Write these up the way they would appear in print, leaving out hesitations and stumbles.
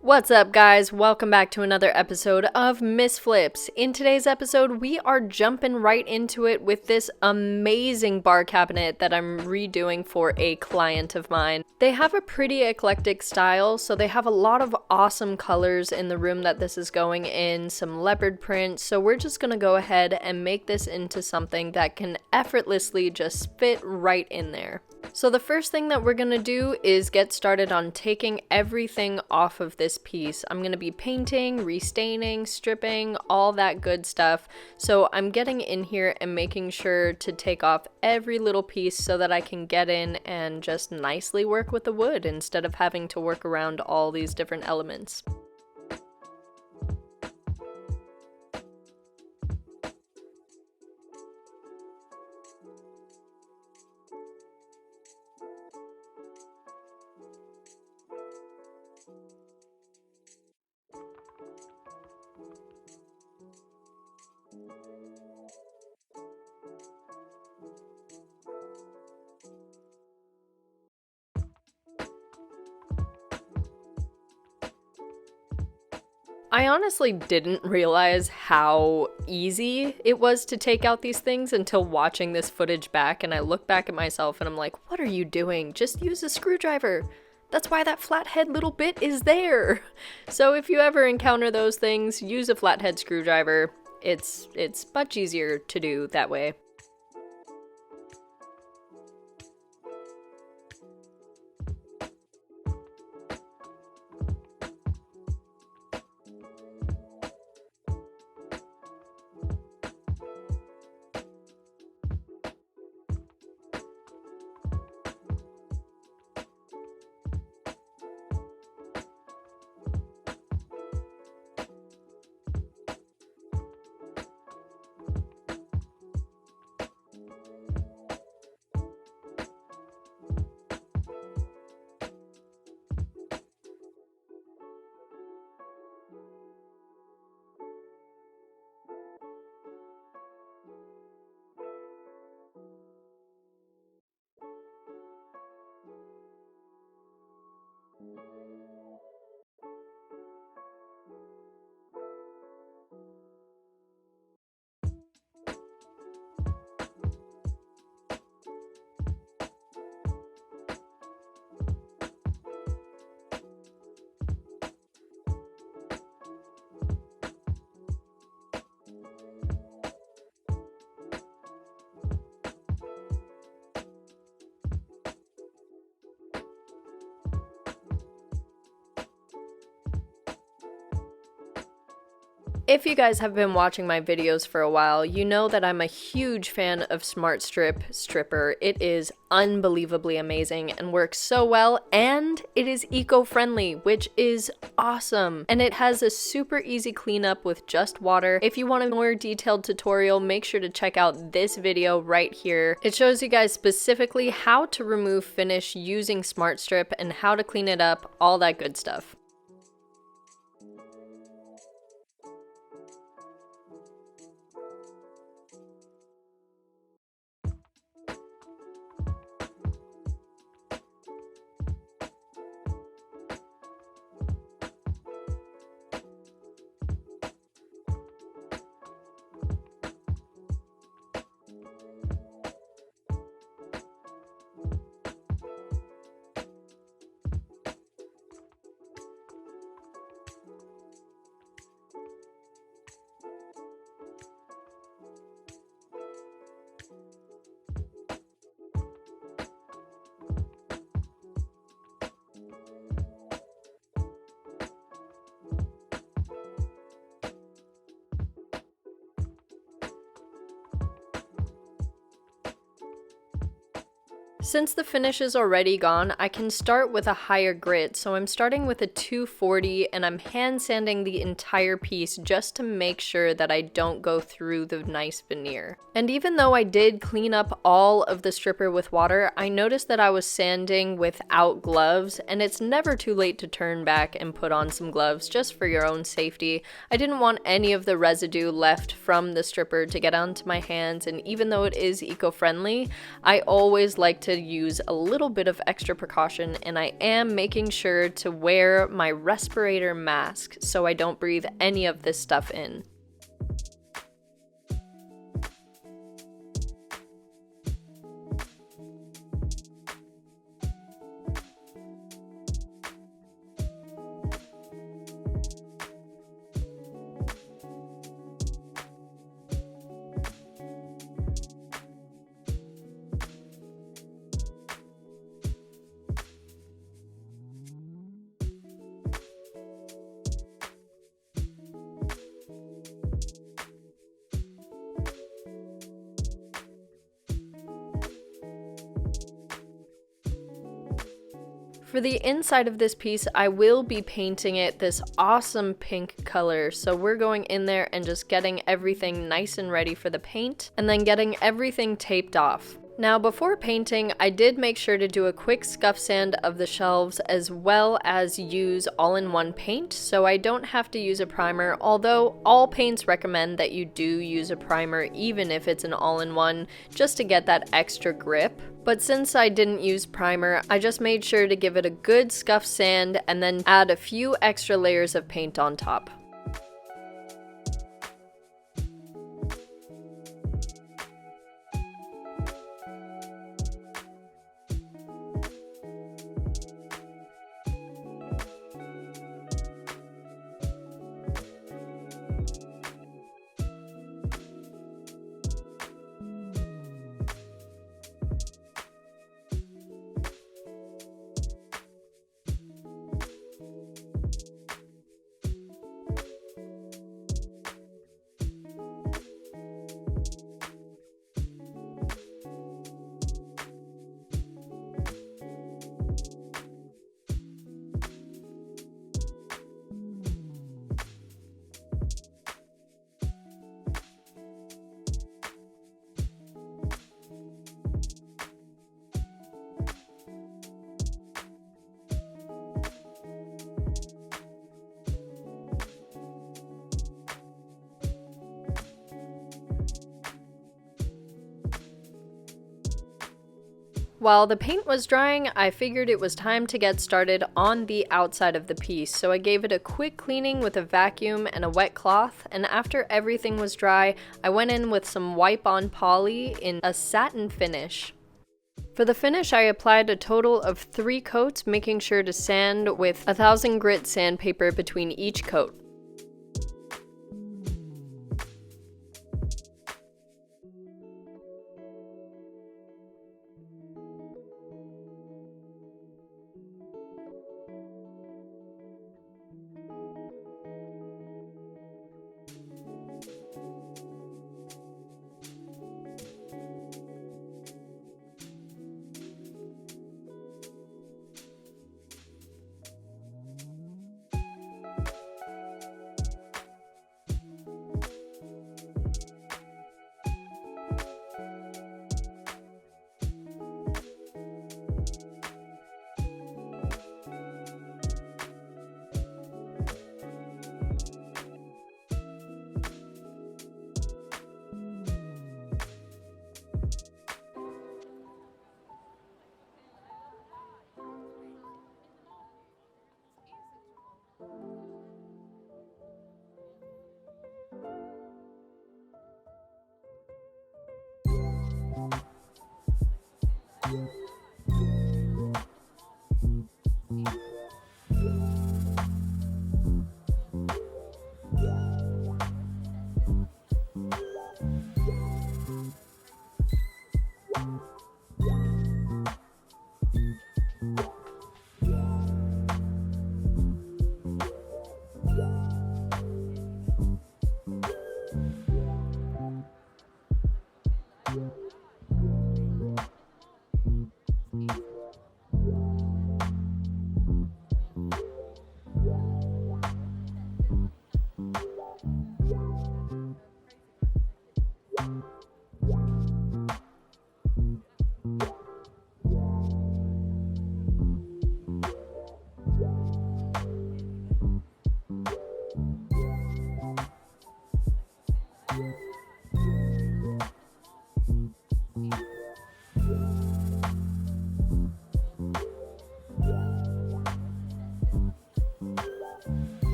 What's up, guys? Welcome back to another episode of Missflips. In today's episode, we are jumping right into it with this amazing bar cabinet that I'm redoing for a client of mine. They have a pretty eclectic style, so they have a lot of awesome colors in the room that this is going in, some leopard print, so we're just gonna go ahead and make this into something that can effortlessly just fit right in there. So the first thing that we're going to do is get started on taking everything off of this piece. I'm going to be painting, restaining, stripping, all that good stuff. So I'm getting in here and making sure to take off every little piece so that I can get in and just nicely work with the wood instead of having to work around all these different elements. I honestly didn't realize how easy it was to take out these things until watching this footage back, and I look back at myself and I'm like, what are you doing? Just use a screwdriver. That's why that flathead little bit is there. So if you ever encounter those things, use a flathead screwdriver. It's much easier to do that way. If you guys have been watching my videos for a while, you know that I'm a huge fan of Smart Stripper. It is unbelievably amazing and works so well, and it is eco-friendly, which is awesome. And it has a super easy cleanup with just water. If you want a more detailed tutorial, make sure to check out this video right here. It shows you guys specifically how to remove finish using Smart Strip and how to clean it up, all that good stuff. Since the finish is already gone, I can start with a higher grit, so I'm starting with a 240 and I'm hand sanding the entire piece just to make sure that I don't go through the nice veneer. And even though I did clean up all of the stripper with water, I noticed that I was sanding without gloves, and it's never too late to turn back and put on some gloves just for your own safety. I didn't want any of the residue left from the stripper to get onto my hands, and even though it is eco-friendly, I always like to use a little bit of extra precaution, and I am making sure to wear my respirator mask so I don't breathe any of this stuff in. For the inside of this piece, I will be painting it this awesome pink color, so we're going in there and just getting everything nice and ready for the paint, and then getting everything taped off. Now before painting, I did make sure to do a quick scuff sand of the shelves as well as use all-in-one paint, so I don't have to use a primer, although all paints recommend that you do use a primer even if it's an all-in-one, just to get that extra grip. But since I didn't use primer, I just made sure to give it a good scuff sand and then add a few extra layers of paint on top. While the paint was drying, I figured it was time to get started on the outside of the piece, so I gave it a quick cleaning with a vacuum and a wet cloth, and after everything was dry, I went in with some wipe-on poly in a satin finish. For the finish, I applied a total of 3 coats, making sure to sand with 1000 grit sandpaper between each coat.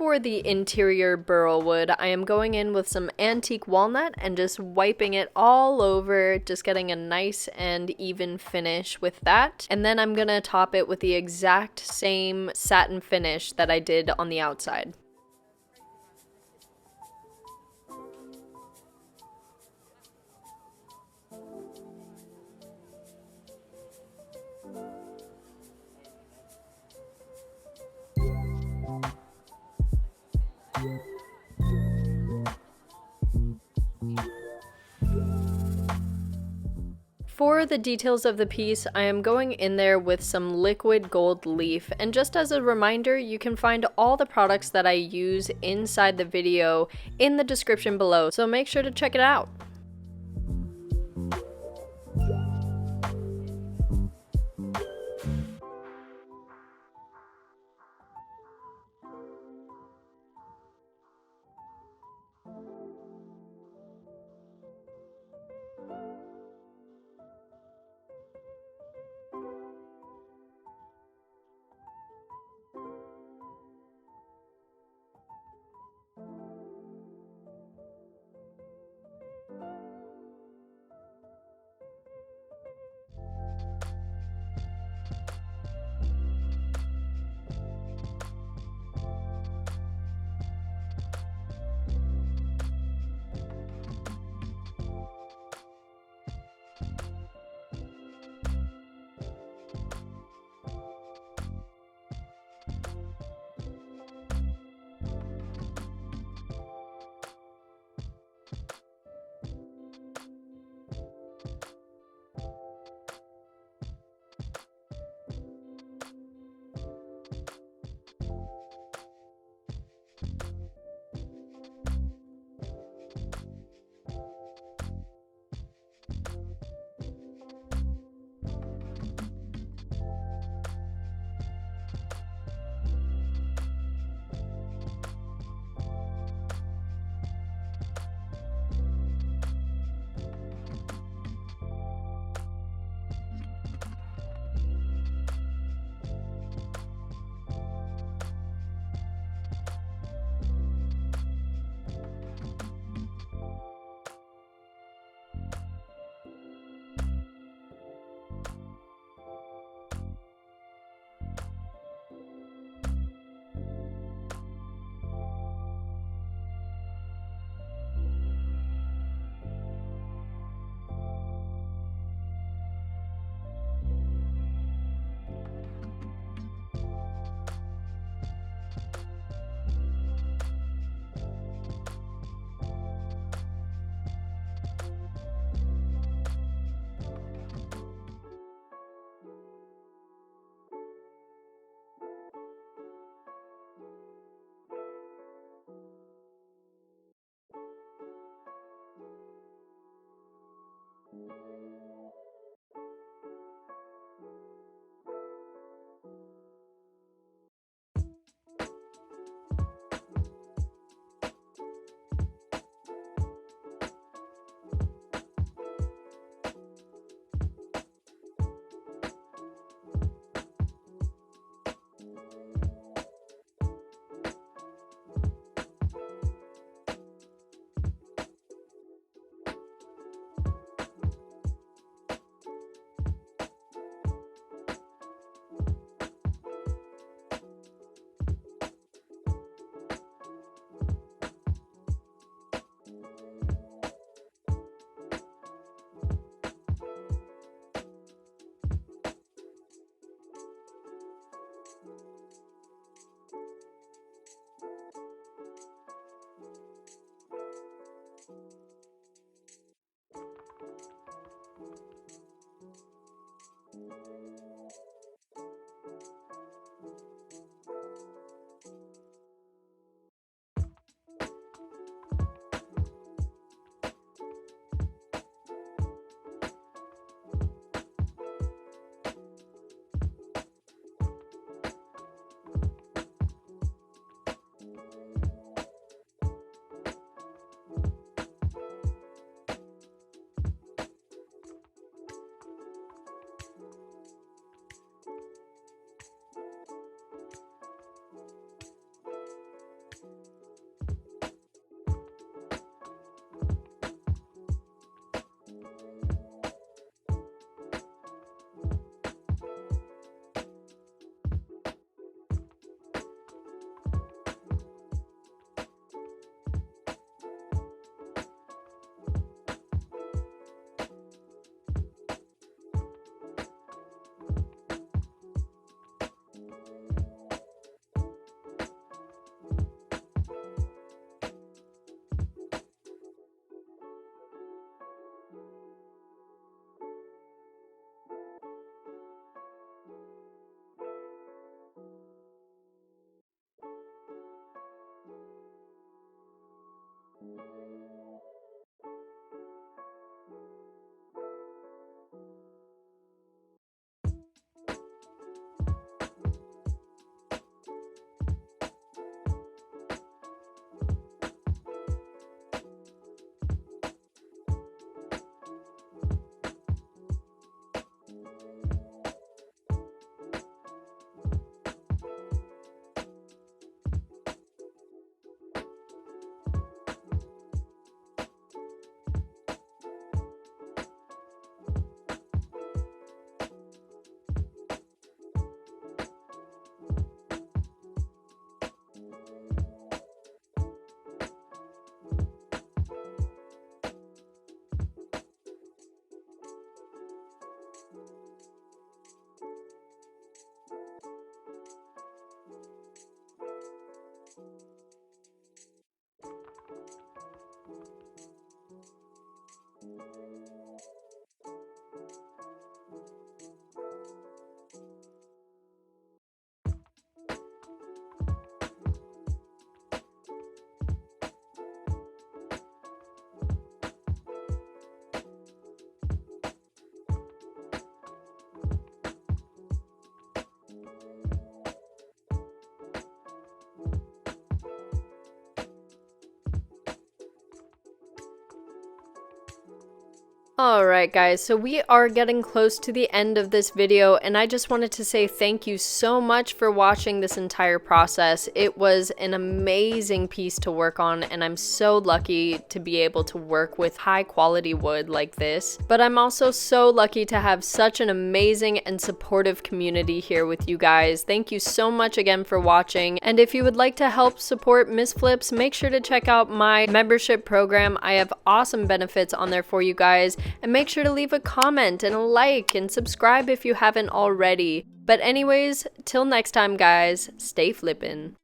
for the interior burl wood, I am going in with some antique walnut and just wiping it all over, just getting a nice and even finish with that. And then I'm gonna top it with the exact same satin finish that I did on the outside. For the details of the piece, I am going in there with some liquid gold leaf, and just as a reminder, you can find all the products that I use inside the video in the description below, so make sure to check it out. Alright guys, so we are getting close to the end of this video, and I just wanted to say thank you so much for watching this entire process. It was an amazing piece to work on, and I'm so lucky to be able to work with high quality wood like this. But I'm also so lucky to have such an amazing and supportive community here with you guys. Thank you so much again for watching, and if you would like to help support Missflips, make sure to check out my membership program. I have awesome benefits on there for you guys. And make sure to leave a comment and a like and subscribe if you haven't already. But anyways, till next time guys, stay flippin'.